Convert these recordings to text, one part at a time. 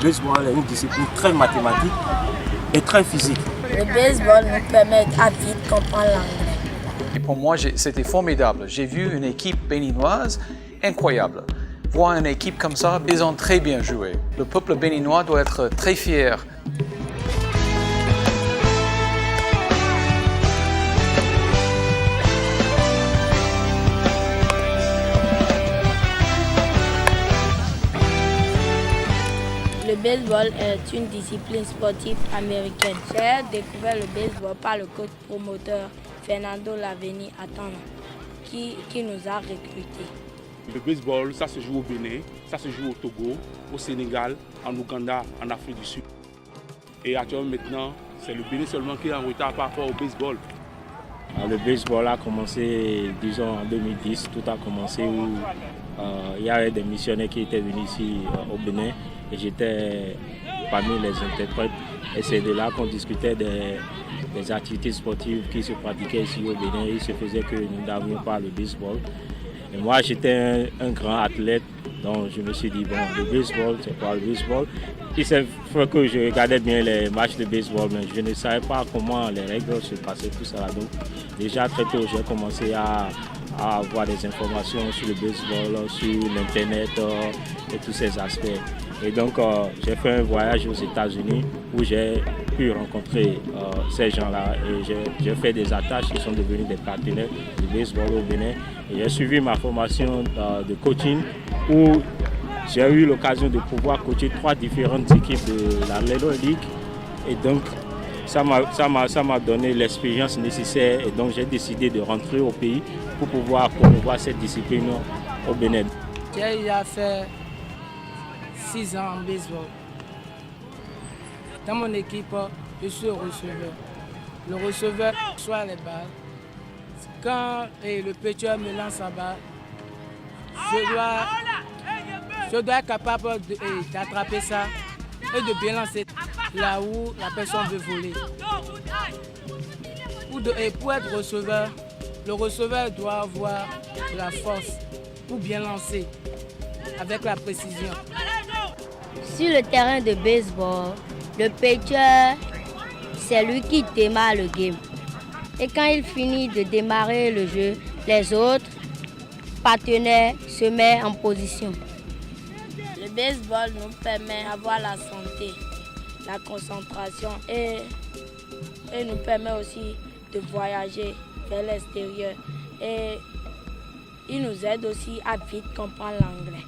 baseball est une discipline très mathématique et très physique. Le baseball nous permet à vite comprendre l'anglais. Et pour moi, c'était formidable. J'ai vu une équipe béninoise incroyable. Voir une équipe comme ça, ils ont très bien joué. Le peuple béninois doit être très fier. Le baseball est une discipline sportive américaine. J'ai découvert le baseball par le coach promoteur Fernando Laveni Atana qui nous a recrutés. Le baseball, ça se joue au Bénin, ça se joue au Togo, au Sénégal, en Ouganda, en Afrique du Sud. Et actuellement maintenant, c'est le Bénin seulement qui est en retard par rapport au baseball. Le baseball a commencé, disons, en 2010. Tout a commencé où il y avait des missionnaires qui étaient venus ici au Bénin et j'étais parmi les interprètes. Et c'est de là qu'on discutait des activités sportives qui se pratiquaient ici au Bénin. Il se faisait que nous n'avions pas le baseball. Et moi, j'étais un grand athlète, donc je me suis dit, bon, le baseball, c'est quoi le baseball? Il s'est fait que je regardais bien les matchs de baseball, mais je ne savais pas comment les règles se passaient, tout ça. Donc, déjà très tôt, j'ai commencé à avoir des informations sur le baseball, sur l'Internet et tous ces aspects. Et donc, j'ai fait un voyage aux États-Unis où j'ai pu rencontrer ces gens-là et j'ai fait des attaches qui sont devenus des partenaires du baseball au Bénin. Et j'ai suivi ma formation de coaching où j'ai eu l'occasion de pouvoir coacher 3 différentes équipes de la Little League. Et donc, ça m'a donné l'expérience nécessaire et donc j'ai décidé de rentrer au pays pour pouvoir promouvoir cette discipline au Bénin. J'ai déjà fait 6 ans en baseball. Dans mon équipe, je suis le receveur. Le receveur reçoit les balles. Quand le pitcher me lance la balle, je dois être capable d'attraper ça et de bien lancer là où la personne veut voler. Pour être receveur, le receveur doit avoir la force pour bien lancer avec la précision. Sur le terrain de baseball, le pitcher, c'est lui qui démarre le game. Et quand il finit de démarrer le jeu, les autres partenaires se mettent en position. Le baseball nous permet d'avoir la santé, la concentration et nous permet aussi de voyager vers l'extérieur. Et il nous aide aussi à vite comprendre l'anglais.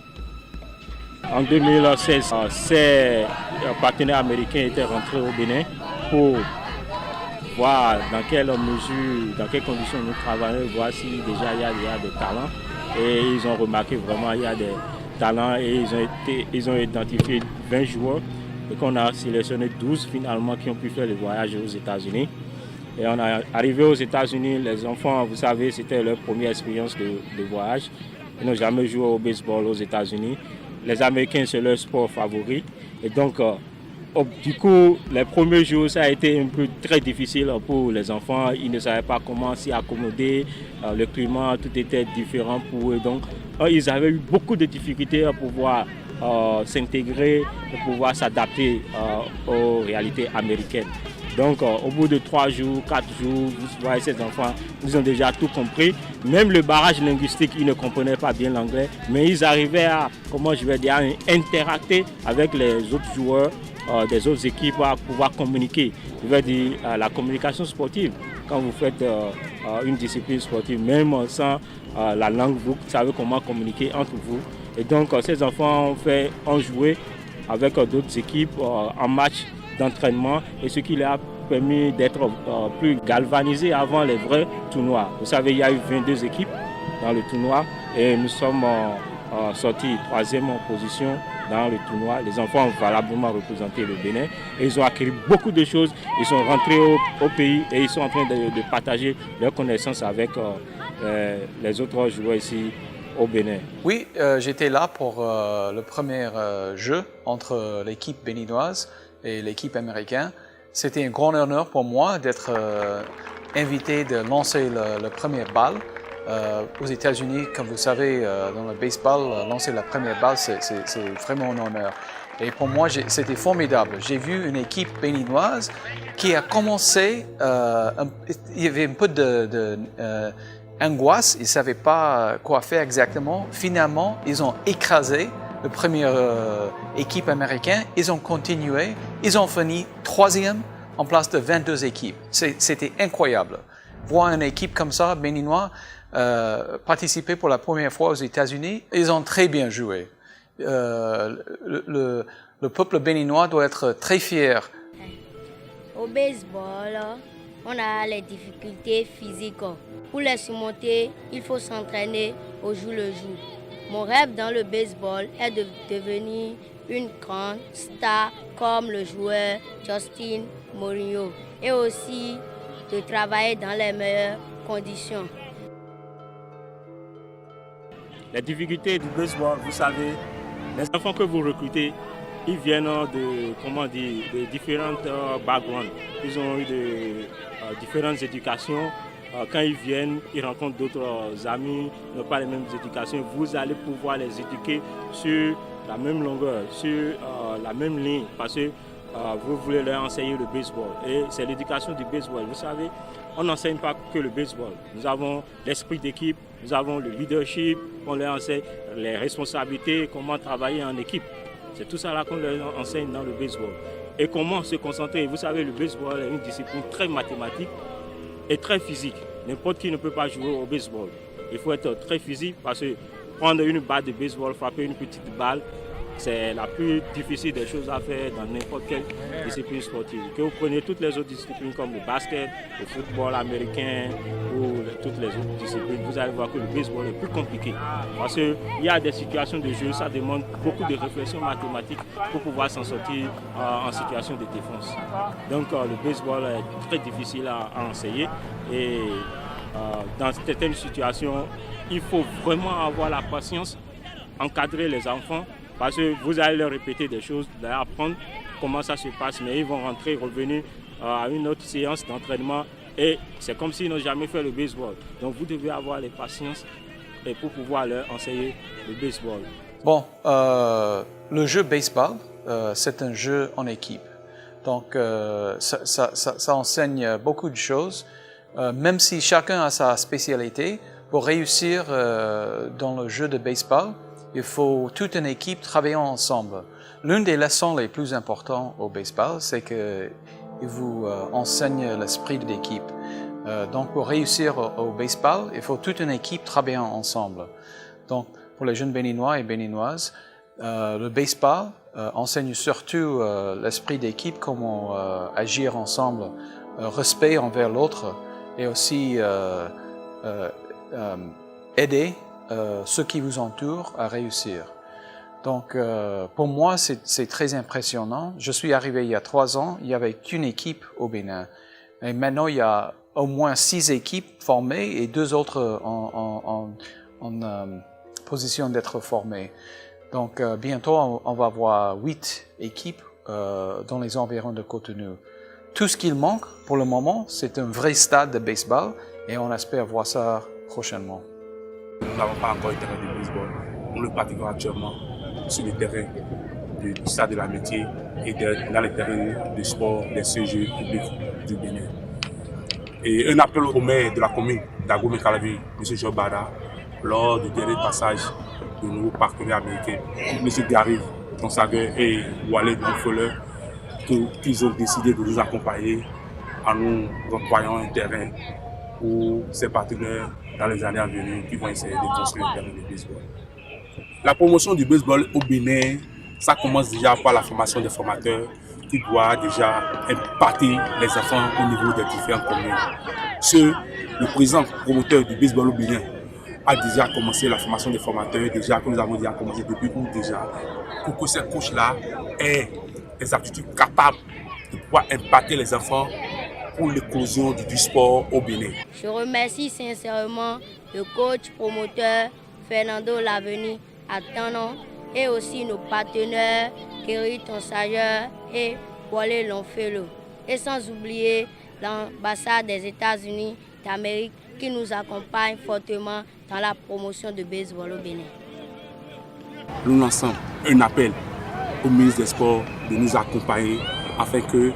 En 2016, ces partenaires américains étaient rentrés au Bénin pour voir dans quelle mesure, dans quelles conditions nous travaillons, voir si déjà il y a des talents. Et ils ont remarqué vraiment qu'il y a des talents et ils ont identifié 20 joueurs et qu'on a sélectionné 12 finalement qui ont pu faire le voyage aux États-Unis. Et on est arrivé aux États-Unis, les enfants, vous savez, c'était leur première expérience de voyage. Ils n'ont jamais joué au baseball aux États-Unis. Les Américains, c'est leur sport favori. Et donc, du coup, les premiers jours, ça a été un peu très difficile pour les enfants. Ils ne savaient pas comment s'y accommoder. Le climat, tout était différent pour eux. Donc, ils avaient eu beaucoup de difficultés à pouvoir s'intégrer, à pouvoir s'adapter aux réalités américaines. Donc, au bout de 3 jours, 4 jours, vous voyez ces enfants, ils ont déjà tout compris. Même le barrage linguistique, ils ne comprenaient pas bien l'anglais, mais ils arrivaient à, à interacter avec les autres joueurs des autres équipes, à pouvoir communiquer. Je veux dire, la communication sportive, quand vous faites une discipline sportive, même sans la langue, vous savez comment communiquer entre vous. Et donc, ces enfants ont joué avec d'autres équipes en match d'entraînement et ce qui leur a permis d'être plus galvanisés avant les vrais tournois. Vous savez, il y a eu 22 équipes dans le tournoi et nous sommes sortis 3e position dans le tournoi. Les enfants ont valablement représenté le Bénin et ils ont acquis beaucoup de choses. Ils sont rentrés au pays et ils sont en train de partager leurs connaissances avec les autres joueurs ici au Bénin. Oui, j'étais là pour le premier jeu entre l'équipe béninoise et l'équipe américaine. C'était un grand honneur pour moi d'être invité de lancer le premier balle. Aux États-Unis, comme vous savez, dans le baseball, lancer la première balle, c'est vraiment un honneur. Et pour moi, c'était formidable. J'ai vu une équipe béninoise qui a commencé, il y avait un peu d'angoisse, ils ne savaient pas quoi faire exactement. Finalement, ils ont écrasé la première équipe américaine, ils ont continué, ils ont fini 3e en place de 22 équipes. C'était incroyable. Voir une équipe comme ça, béninois, participer pour la première fois aux États-Unis, ils ont très bien joué. Le peuple béninois doit être très fier. Au baseball, on a les difficultés physiques. Pour les surmonter, il faut s'entraîner au jour le jour. Mon rêve dans le baseball est de devenir une grande star comme le joueur Justin Mourinho et aussi de travailler dans les meilleures conditions. Les difficultés du baseball, vous savez, les enfants que vous recrutez, ils viennent de différents backgrounds. Ils ont eu de différentes éducations. Quand ils viennent, ils rencontrent d'autres amis, ils n'ont pas les mêmes éducations. Vous allez pouvoir les éduquer sur la même longueur, sur la même ligne, parce que vous voulez leur enseigner le baseball. Et c'est l'éducation du baseball. Vous savez, on n'enseigne pas que le baseball. Nous avons l'esprit d'équipe, nous avons le leadership, on leur enseigne les responsabilités, comment travailler en équipe. C'est tout ça là qu'on leur enseigne dans le baseball. Et comment se concentrer. Vous savez, le baseball est une discipline très mathématique et très physique. N'importe qui ne peut pas jouer au baseball. Il faut être très physique parce que prendre une balle de baseball, frapper une petite balle, c'est la plus difficile des choses à faire dans n'importe quelle discipline sportive. Que vous preniez toutes les autres disciplines comme le basket, le football américain ou toutes les autres disciplines, vous allez voir que le baseball est plus compliqué. Parce qu'il y a des situations de jeu, ça demande beaucoup de réflexion mathématique pour pouvoir s'en sortir en situation de défense. Donc le baseball est très difficile à enseigner et dans certaines situations, il faut vraiment avoir la patience, encadrer les enfants. Parce que vous allez leur répéter des choses, leur apprendre comment ça se passe, mais ils vont rentrer, revenir à une autre séance d'entraînement et c'est comme s'ils n'ont jamais fait le baseball. Donc vous devez avoir les patience pour pouvoir leur enseigner le baseball. Bon, le jeu baseball, c'est un jeu en équipe. Donc ça enseigne beaucoup de choses, même si chacun a sa spécialité. Pour réussir dans le jeu de baseball, il faut toute une équipe travailler ensemble. L'une des leçons les plus importantes au baseball, c'est qu'il vous enseigne l'esprit d'équipe. Donc, pour réussir au baseball, il faut toute une équipe travailler ensemble. Donc, pour les jeunes béninois et béninoises, le baseball enseigne surtout l'esprit d'équipe, comment agir ensemble, respect envers l'autre et aussi aider ceux qui vous entourent à réussir. Donc, pour moi, c'est très impressionnant. Je suis arrivé il y a 3 ans, il n'y avait qu'une équipe au Bénin. Et maintenant, il y a au moins 6 équipes formées et 2 autres en position d'être formées. Donc, bientôt, on va avoir 8 équipes dans les environs de Cotonou. Tout ce qu'il manque, pour le moment, c'est un vrai stade de baseball et on espère voir ça prochainement. Nous n'avons pas encore un terrain de baseball. Nous le pratiquons actuellement sur le terrain du stade de l'Amitié et dans les terrains de sport des CG publics du Bénin. Et un appel au maire de la commune d'Agomey-Calavi, M. Jobara, lors du dernier passage de nos partenaires américains, M. Gary Gonzague et Walid Foller, qu'ils ont décidé de nous accompagner en nous employant un terrain pour ces partenaires dans les années à venir qui vont essayer de construire un terrain de baseball. La promotion du baseball au Bénin, ça commence déjà par la formation des formateurs qui doit déjà impacter les enfants au niveau des différentes communes. Le président promoteur du baseball au Bénin a déjà commencé la formation des formateurs, déjà que nous avons déjà commencé depuis août déjà, pour que ces coachs-là aient des aptitudes capables de pouvoir impacter les enfants pour l'éclosion du sport au Bénin. Je remercie sincèrement le coach promoteur Fernando Laveni à Tanon et aussi nos partenaires Kerry Tonsager et Wale Longfellow. Et sans oublier l'ambassade des États-Unis d'Amérique qui nous accompagne fortement dans la promotion de baseball au Bénin. Nous lançons un appel au ministre des Sports de nous accompagner afin que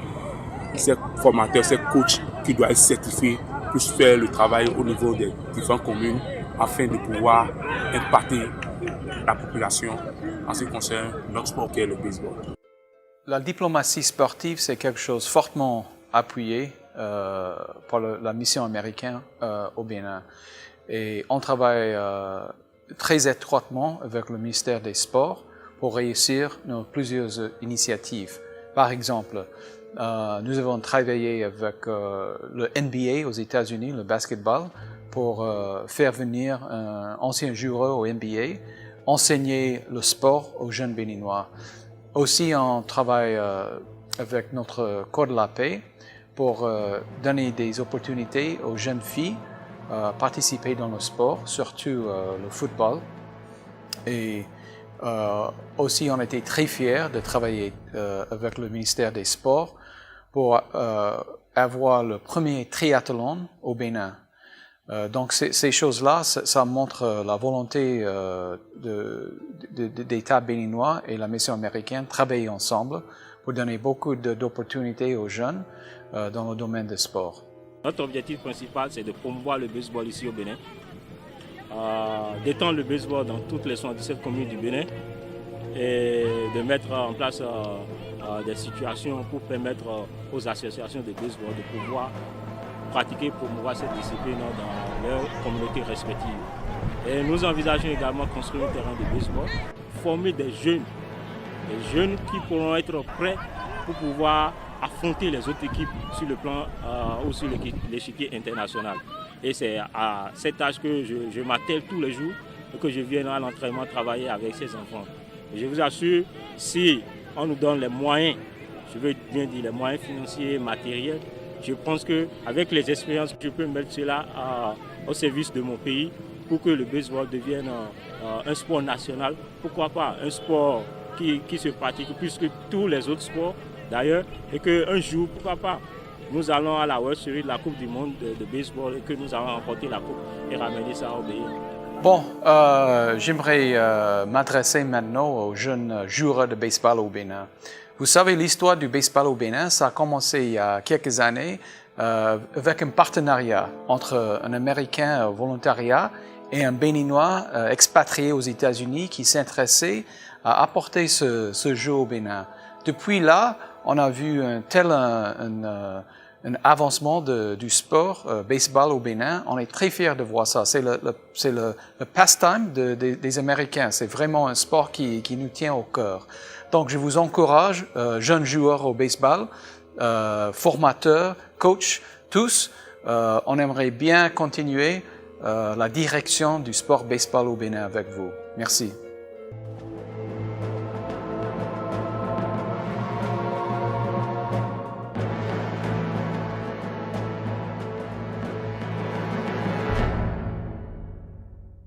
ces formateurs, ces coachs qui doivent être certifiés puissent faire le travail au niveau des différentes communes afin de pouvoir impacter la population en ce qui concerne notre sport qui est le baseball. La diplomatie sportive, c'est quelque chose fortement appuyé par la mission américaine au Bénin. Et on travaille très étroitement avec le ministère des Sports pour réussir plusieurs initiatives. Par exemple, nous avons travaillé avec le NBA aux États-Unis, le basketball, pour faire venir un ancien joueur au NBA, enseigner le sport aux jeunes béninois. Aussi, on travaille avec notre Corps de la paix pour donner des opportunités aux jeunes filles participer dans le sport, surtout le football. Et aussi, on était très fiers de travailler avec le ministère des Sports pour avoir le premier triathlon au Bénin. Donc, ces choses-là, ça montre la volonté d'État béninois et la mission américaine travailler ensemble pour donner beaucoup d'opportunités aux jeunes dans le domaine du sport. Notre objectif principal, c'est de promouvoir le baseball ici au Bénin, d'étendre le baseball dans toutes les 77 communes du Bénin et de mettre en place des situations pour permettre aux associations de baseball de pouvoir pratiquer et promouvoir cette discipline dans leurs communautés respectives. Et nous envisageons également construire un terrain de baseball, former des jeunes qui pourront être prêts pour pouvoir affronter les autres équipes sur le plan ou sur l'échiquier international. Et c'est à cet âge que je m'attelle tous les jours et que je viens à l'entraînement travailler avec ces enfants. Et je vous assure, si on nous donne les moyens, je veux bien dire les moyens financiers, matériels, je pense qu'avec les expériences, je peux mettre cela au service de mon pays pour que le baseball devienne un sport national. Pourquoi pas un sport qui se pratique plus que tous les autres sports d'ailleurs, et qu'un jour, pourquoi pas, nous allons à la World Series de la Coupe du Monde de baseball et que nous allons remporter la Coupe et ramener ça au pays. Bon, j'aimerais m'adresser maintenant aux jeunes joueurs de baseball au Bénin. Vous savez, l'histoire du baseball au Bénin, ça a commencé il y a quelques années avec un partenariat entre un Américain volontariat et un Béninois expatrié aux États-Unis qui s'intéressait à apporter ce jeu au Bénin. Depuis là, on a vu un avancement du sport baseball au Bénin. On est très fiers de voir ça. C'est le pastime des Américains. C'est vraiment un sport qui nous tient au cœur. Donc, je vous encourage, jeunes joueurs au baseball, formateurs, coachs, tous, on aimerait bien continuer la direction du sport baseball au Bénin avec vous. Merci.